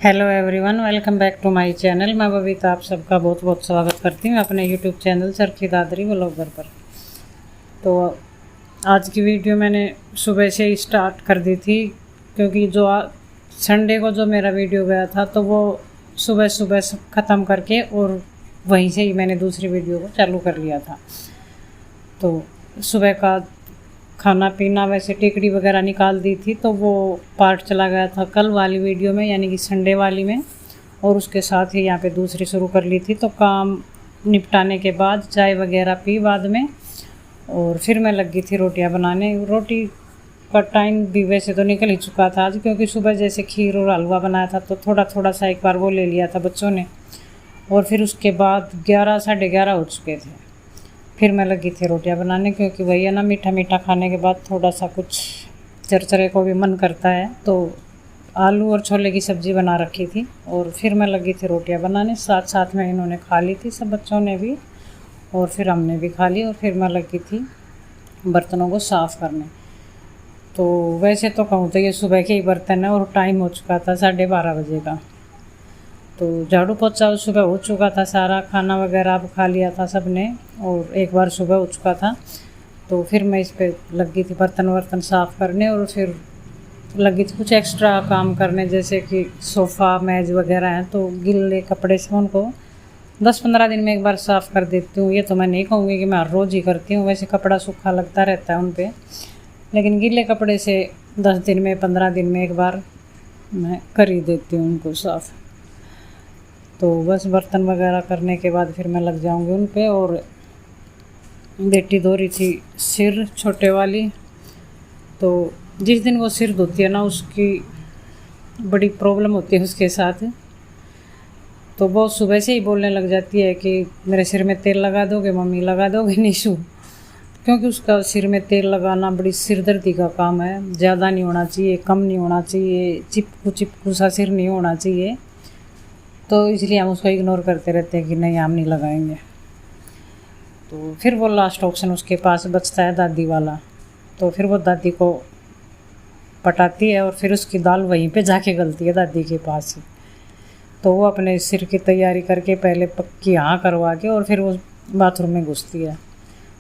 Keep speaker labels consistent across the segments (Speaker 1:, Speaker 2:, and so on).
Speaker 1: Hello everyone, welcome back to my channel. मैं बबीता आप सबका बहुत बहुत स्वागत करती हूँ अपने YouTube channel Charkhi Dadri vlogger पर। तो आज की वीडियो मैंने सुबह से ही स्टार्ट कर दी थी, क्योंकि जो संडे को जो मेरा वीडियो गया था तो वो सुबह सुबह ख़त्म करके और वहीं से ही मैंने दूसरी वीडियो को चालू कर लिया था। तो सुबह का खाना पीना वैसे टिकड़ी वगैरह निकाल दी थी, तो वो पार्ट चला गया था कल वाली वीडियो में, यानी कि संडे वाली में। और उसके साथ ही यहाँ पे दूसरी शुरू कर ली थी। तो काम निपटाने के बाद चाय वगैरह पी बाद में, और फिर मैं लगी थी रोटियां बनाने। रोटी का टाइम भी वैसे तो निकल ही चुका था आज, क्योंकि सुबह जैसे खीर और हलवा बनाया था तो थोड़ा थोड़ा सा एक बार वो ले लिया था बच्चों ने। और फिर उसके बाद 11 साढ़े 11 हो चुके थे। फिर मैं लगी थी रोटियां बनाने, क्योंकि वही है ना, मीठा मीठा खाने के बाद थोड़ा सा कुछ चरचरे को भी मन करता है। तो आलू और छोले की सब्ज़ी बना रखी थी और फिर मैं लगी थी रोटियां बनाने। साथ साथ में इन्होंने खा ली थी, सब बच्चों ने भी, और फिर हमने भी खा ली। और फिर मैं लगी थी बर्तनों को साफ़ करने। तो वैसे तो कहूँ तो ये सुबह के ही बर्तन है और टाइम हो चुका था 12:30 बजे का। तो झाड़ू पोछा सुबह हो चुका था सारा, खाना वगैरह अब खा लिया था सब ने, और एक बार सुबह हो चुका था। तो फिर मैं इस पर लगी थी बर्तन वर्तन साफ़ करने, और फिर लगी थी कुछ एक्स्ट्रा काम करने, जैसे कि सोफ़ा मेज़ वगैरह हैं तो गिले कपड़े से उनको 10-15 दिन में एक बार साफ़ कर देती हूँ। ये तो मैं नहीं कहूँगी कि मैं हर रोज़ ही करती हूँ, वैसे कपड़ा सूखा लगता रहता है उन पर, लेकिन गीले कपड़े से 10 दिन में 15 दिन में एक बार मैं कर ही देती हूँ उनको साफ़। तो बस बर्तन वगैरह करने के बाद फिर मैं लग जाऊंगी उन पे। और बेटी धो रही थी सिर, छोटे वाली। तो जिस दिन वो सिर धोती है ना, उसकी बड़ी प्रॉब्लम होती है उसके साथ। तो वो सुबह से ही बोलने लग जाती है कि मेरे सिर में तेल लगा दोगे मम्मी, लगा दोगे निशु, क्योंकि उसका सिर में तेल लगाना बड़ी सिरदर्दी का काम है। ज़्यादा नहीं होना चाहिए, कम नहीं होना चाहिए, चिपकू चिपकू सा सिर नहीं होना चाहिए। तो इसलिए हम उसको इग्नोर करते रहते हैं कि नहीं हम नहीं लगाएंगे। तो फिर वो लास्ट ऑप्शन उसके पास बचता है दादी वाला। तो फिर वो दादी को पटाती है और फिर उसकी दाल वहीं पे जाके गलती है दादी के पास ही। तो वो अपने सिर की तैयारी करके पहले पक्की हाँ करवा के और फिर वो बाथरूम में घुसती है।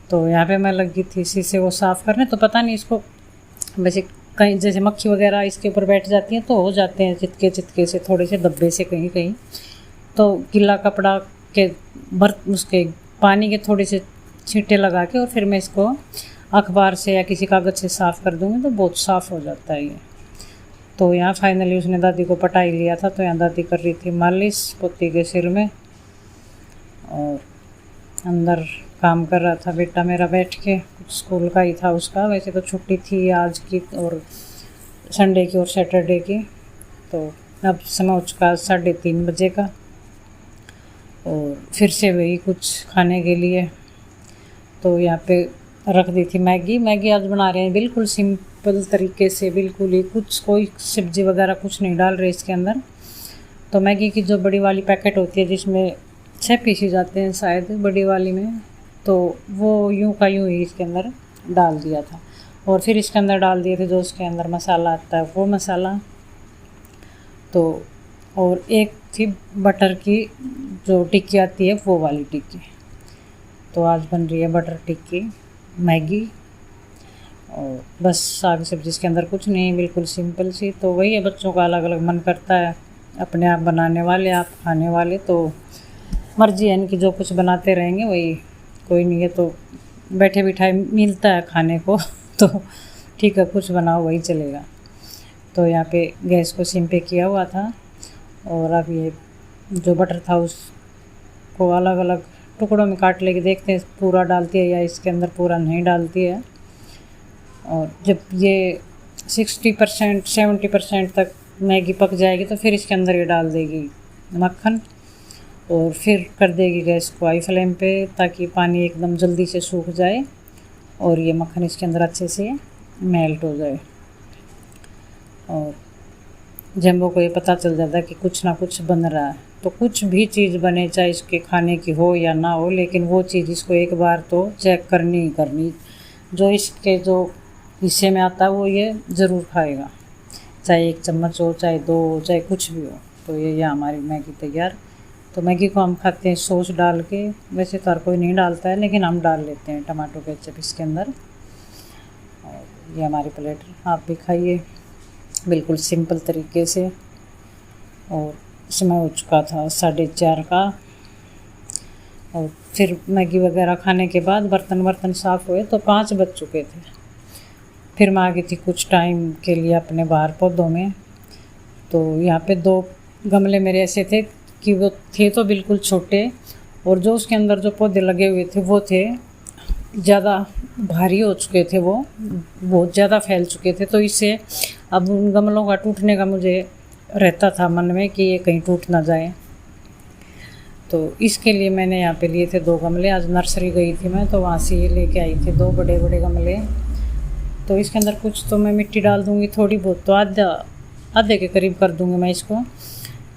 Speaker 1: तो यहाँ पे मैं लगी थी शीशे को साफ़ करने। तो पता नहीं इसको वैसे कहीं जैसे मक्खी वगैरह इसके ऊपर बैठ जाती हैं तो हो जाते हैं चितके चितके से, थोड़े से धब्बे से कहीं कहीं। तो गीला कपड़ा के उसके पानी के थोड़े से छींटे लगा के और फिर मैं इसको अखबार से या किसी कागज़ से साफ़ कर दूँगी तो बहुत साफ़ हो जाता है ये। तो यहाँ फाइनली उसने दादी को पटा ही लिया था। तो यहाँ दादी कर रही थी मालिश पोती के सिर में, और अंदर काम कर रहा था बेटा मेरा बैठ के, कुछ स्कूल का ही था उसका। वैसे तो छुट्टी थी आज की, और संडे की और सैटरडे की। तो अब समय हो चुका 3:30 बजे का, और फिर से वही कुछ खाने के लिए। तो यहाँ पे रख दी थी मैगी आज बना रहे हैं बिल्कुल सिंपल तरीके से, बिल्कुल ही कुछ कोई सब्ज़ी वगैरह कुछ नहीं डाल रहे इसके अंदर। तो मैगी की जो बड़ी वाली पैकेट होती है जिसमें 6 पीस ही जाते हैं शायद बड़ी वाली में, तो वो यूं का यूं ही इसके अंदर डाल दिया था। और फिर इसके अंदर डाल दिए थे जो उसके अंदर मसाला आता है वो मसाला। तो और एक थी बटर की जो टिक्की आती है वो वाली टिक्की। तो आज बन रही है बटर टिक्की मैगी, और बस साग सब्जी इसके अंदर कुछ नहीं, बिल्कुल सिंपल सी। तो वही है, बच्चों का अलग अलग मन करता है, अपने आप बनाने वाले आप खाने वाले, तो मर्जी है इनकी, जो कुछ बनाते रहेंगे वही। कोई नहीं है तो बैठे बिठाए मिलता है खाने को तो ठीक है, कुछ बनाओ वही चलेगा। तो यहाँ पे गैस को सिम पे किया हुआ था, और अब ये जो बटर था उसको अलग अलग टुकड़ों में काट लेके देखते हैं पूरा डालती है या इसके अंदर पूरा नहीं डालती है। और जब ये 60% 70% तक मैगी पक जाएगी तो फिर इसके अंदर ये डाल देगी मक्खन, और फिर कर देगी गैस को हाई फ्लेम पे, ताकि पानी एकदम जल्दी से सूख जाए और ये मक्खन इसके अंदर अच्छे से मेल्ट हो जाए। और जम्बो को ये पता चल जाता है कि कुछ ना कुछ बन रहा है। तो कुछ भी चीज़ बने, चाहे इसके खाने की हो या ना हो, लेकिन वो चीज़ इसको एक बार तो चेक करनी ही करनी। जो इसके जो हिस्से में आता है वो ये ज़रूर खाएगा, चाहे 1 चम्मच हो, चाहे 2 हो, चाहे कुछ भी हो। तो ये हमारी मैगी तैयार। तो मैगी को हम खाते हैं सॉस डाल के, वैसे तो हर कोई नहीं डालता है लेकिन हम डाल लेते हैं टमाटो केचप इसके अंदर। और ये हमारी प्लेट, आप भी खाइए बिल्कुल सिंपल तरीके से। और समय हो चुका था 4:30 का, और फिर मैगी वगैरह खाने के बाद बर्तन साफ़ हुए तो 5 बज चुके थे। फिर मैं आ गई थी कुछ टाइम के लिए अपने बाहर पौधों में। तो यहाँ पे 2 गमले मेरे ऐसे थे कि वो थे तो बिल्कुल छोटे, और जो उसके अंदर जो पौधे लगे हुए थे वो थे ज़्यादा भारी हो चुके थे, वो बहुत ज़्यादा फैल चुके थे। तो इससे अब उन गमलों का टूटने का मुझे रहता था मन में कि ये कहीं टूट ना जाए। तो इसके लिए मैंने यहाँ पे लिए थे 2 गमले। आज नर्सरी गई थी मैं, तो वहाँ से ये लेके आई थी 2 बड़े बड़े गमले। तो इसके अंदर कुछ तो मैं मिट्टी डाल दूँगी, थोड़ी बहुत, तो आधे के करीब कर दूँगी मैं इसको,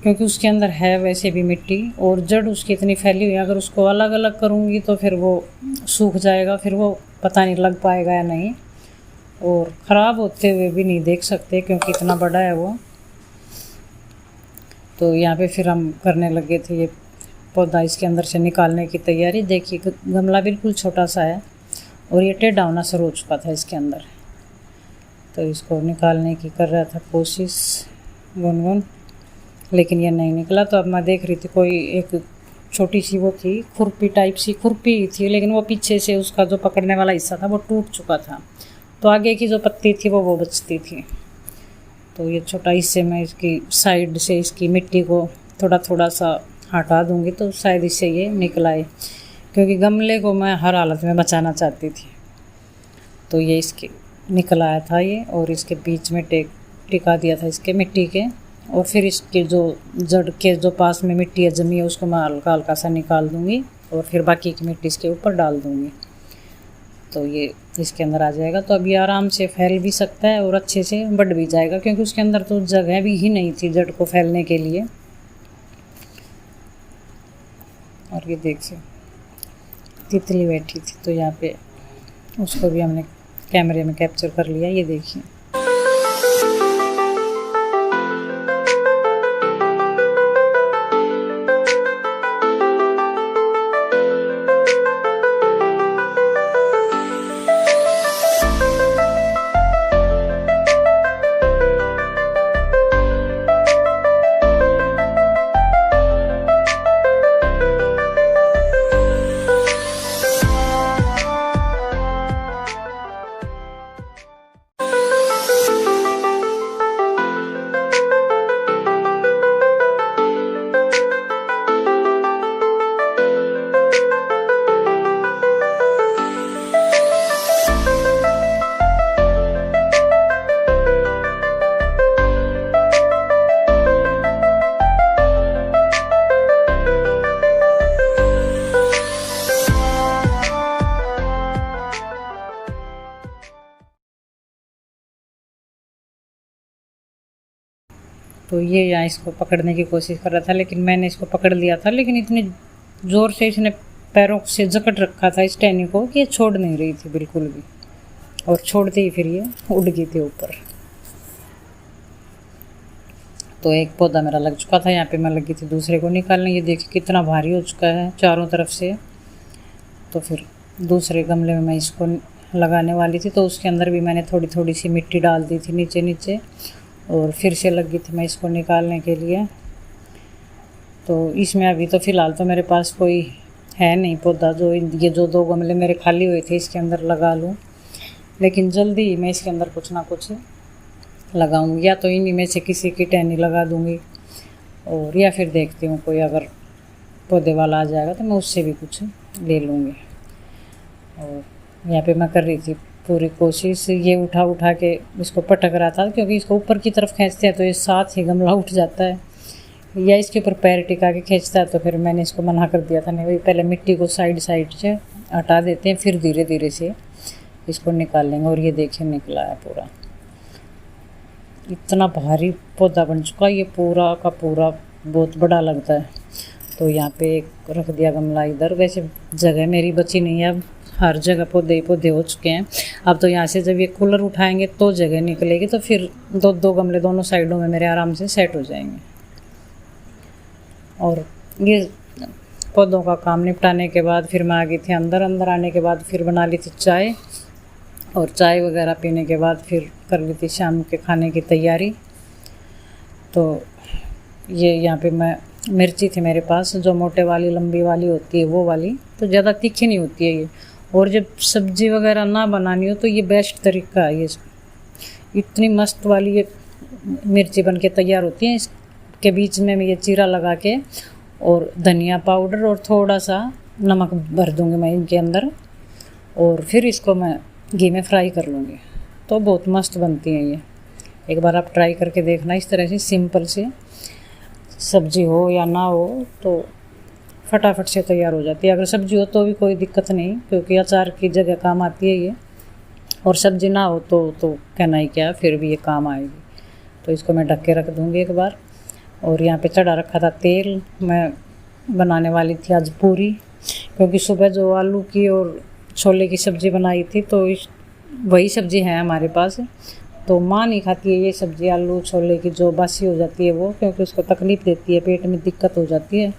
Speaker 1: क्योंकि उसके अंदर है वैसे भी मिट्टी, और जड़ उसकी इतनी फैली हुई है। अगर उसको अलग अलग करूँगी तो फिर वो सूख जाएगा, फिर वो पता नहीं लग पाएगा या नहीं, और ख़राब होते हुए भी नहीं देख सकते क्योंकि इतना बड़ा है वो। तो यहाँ पे फिर हम करने लगे थे ये पौधा इसके अंदर से निकालने की तैयारी। देखिए गमला बिल्कुल छोटा सा है और ये टेढ़ा होना शुरू हो चुका था इसके अंदर। तो इसको निकालने की कर रहा था कोशिश गुनगुन, लेकिन ये नहीं निकला। तो अब मैं देख रही थी कोई एक छोटी सी वो थी, खुरपी टाइप सी खुरपी थी, लेकिन वो पीछे से उसका जो पकड़ने वाला हिस्सा था वो टूट चुका था, तो आगे की जो पत्ती थी वो बचती थी। तो ये छोटा हिस्से में इसकी साइड से इसकी मिट्टी को थोड़ा थोड़ा सा हटा दूंगी, तो शायद इससे ये निकल आए, क्योंकि गमले को मैं हर हालत में बचाना चाहती थी। तो ये इसके निकल आया था ये, और इसके बीच में टिका दिया था इसके मिट्टी के, और फिर इसके जो जड़ के जो पास में मिट्टी है जमी है उसको मैं हल्का हल्का सा निकाल दूंगी, और फिर बाकी की मिट्टी इसके ऊपर डाल दूंगी। तो ये इसके अंदर आ जाएगा। तो अब ये आराम से फैल भी सकता है और अच्छे से बढ़ भी जाएगा, क्योंकि उसके अंदर तो जगह भी ही नहीं थी जड़ को फैलने के लिए। और ये देखिए तितली बैठी थी, तो यहाँ पे उसको भी हमने कैमरे में कैप्चर कर लिया। ये देखिए तो ये यहाँ इसको पकड़ने की कोशिश कर रहा था, लेकिन मैंने इसको पकड़ लिया था, लेकिन इतनी ज़ोर से इसने पैरों से जकड़ रखा था इस टहनी को कि ये छोड़ नहीं रही थी बिल्कुल भी, और छोड़ते ही फिर ये उड़ गई थी ऊपर। तो एक पौधा मेरा लग चुका था, यहाँ पे मैं लगी थी दूसरे को निकालने। ये देखिए कितना भारी हो चुका है चारों तरफ से। तो फिर दूसरे गमले में मैं इसको लगाने वाली थी, तो उसके अंदर भी मैंने थोड़ी थोड़ी सी मिट्टी डाल दी थी नीचे नीचे, और फिर से लगी थी मैं इसको निकालने के लिए। तो इसमें अभी तो फ़िलहाल तो मेरे पास कोई है नहीं पौधा जो ये जो 2 गमले मेरे खाली हुए थे इसके अंदर लगा लूँ, लेकिन जल्दी ही मैं इसके अंदर कुछ ना कुछ लगाऊंगी, या तो इन्हीं में से किसी की टहनी लगा दूंगी, और या फिर देखती हूँ कोई अगर पौधे वाला आ जाएगा तो मैं उससे भी कुछ ले लूँगी। और यहाँ पे मैं कर रही थी पूरी कोशिश, ये उठा उठा के इसको पटक रहा था, क्योंकि इसको ऊपर की तरफ खींचते हैं तो ये साथ ही गमला उठ जाता है, या इसके ऊपर पैर टिका के खींचता है। तो फिर मैंने इसको मना कर दिया था, नहीं भाई पहले मिट्टी को साइड से हटा देते हैं, फिर धीरे धीरे से इसको निकाल लेंगे। और ये देखिए निकला है पूरा, इतना भारी पौधा बन चुका, ये पूरा का पूरा बहुत बड़ा लगता है। तो यहाँ पे एक रख दिया गमला इधर, वैसे जगह मेरी बची नहीं है, अब हर जगह पौधे ही पौधे हो चुके हैं। अब तो यहाँ से जब ये कूलर उठाएंगे तो जगह निकलेगी, तो फिर 2 गमले दोनों साइडों में मेरे आराम से सेट हो जाएंगे। और ये पौधों का काम निपटाने के बाद फिर मैं आ गई थी अंदर। अंदर आने के बाद फिर बना ली थी चाय, और चाय वगैरह पीने के बाद फिर कर ली थी शाम के खाने की तैयारी। तो ये यहाँ पे मैं मिर्ची थी मेरे पास, जो मोटे वाली लंबी वाली होती है वो वाली, तो ज़्यादा तीखी नहीं होती है ये। और जब सब्जी वगैरह ना बनानी हो तो ये बेस्ट तरीका है। ये इतनी मस्त वाली ये मिर्ची बन के तैयार होती है। इसके बीच में मैं ये चीरा लगा के और धनिया पाउडर और थोड़ा सा नमक भर दूँगी मैं इनके अंदर, और फिर इसको मैं घी में फ्राई कर लूँगी। तो बहुत मस्त बनती हैं ये। एक बार आप ट्राई करके देखना। इस तरह से सिंपल से सब्जी हो या ना हो तो फटाफट से तैयार हो जाती है। अगर सब्जी हो तो भी कोई दिक्कत नहीं, क्योंकि अचार की जगह काम आती है ये। और सब्जी ना हो तो कहना ही क्या, फिर भी ये काम आएगी। तो इसको मैं ढक के रख दूँगी एक बार। और यहाँ पे चढ़ा रखा था तेल। मैं बनाने वाली थी आज पूरी, क्योंकि सुबह जो आलू की और छोले की सब्ज़ी बनाई थी तो वही सब्ज़ी है हमारे पास। तो माँ नहीं खाती है ये सब्ज़ी, आलू छोले की जो बासी हो जाती है वो, क्योंकि उसको तकलीफ़ देती है, पेट में दिक्कत हो जाती है।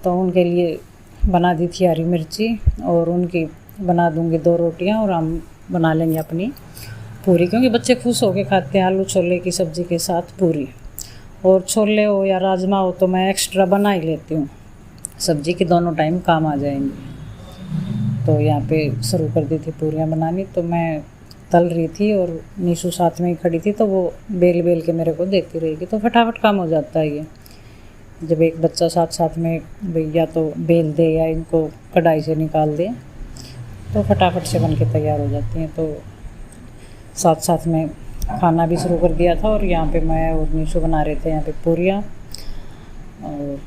Speaker 1: तो उनके लिए बना दी थी हरी मिर्ची, और उनकी बना दूँगी 2 रोटियां, और हम बना लेंगे अपनी पूरी, क्योंकि बच्चे खुश होकर खाते हैं आलू छोले की सब्ज़ी के साथ पूरी। और छोले हो या राजमा हो तो मैं एक्स्ट्रा बना ही लेती हूँ सब्ज़ी की, दोनों टाइम काम आ जाएंगे। तो यहाँ पे शुरू कर दी थी पूरियाँ बनानी। तो मैं तल रही थी और नीशू साथ में ही खड़ी थी, तो वो बेल के मेरे को देती रहेगी, तो फटाफट काम हो जाता है ये। जब एक बच्चा साथ में भैया तो बेल दे या इनको कढ़ाई से निकाल दे तो फटाफट से बन के तैयार हो जाती हैं। तो साथ में खाना भी शुरू कर दिया था, और यहाँ पे मैं और नीशू बना रहे थे यहाँ पे पूरियाँ। और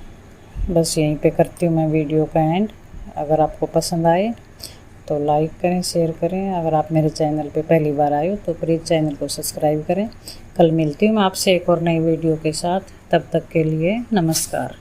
Speaker 1: बस यहीं पे करती हूँ मैं वीडियो का एंड। अगर आपको पसंद आए तो लाइक करें, शेयर करें। अगर आप मेरे चैनल पे पहली बार आए हो तो प्लीज़ चैनल को सब्सक्राइब करें। कल मिलती हूँ मैं आपसे एक और नई वीडियो के साथ। तब तक के लिए नमस्कार।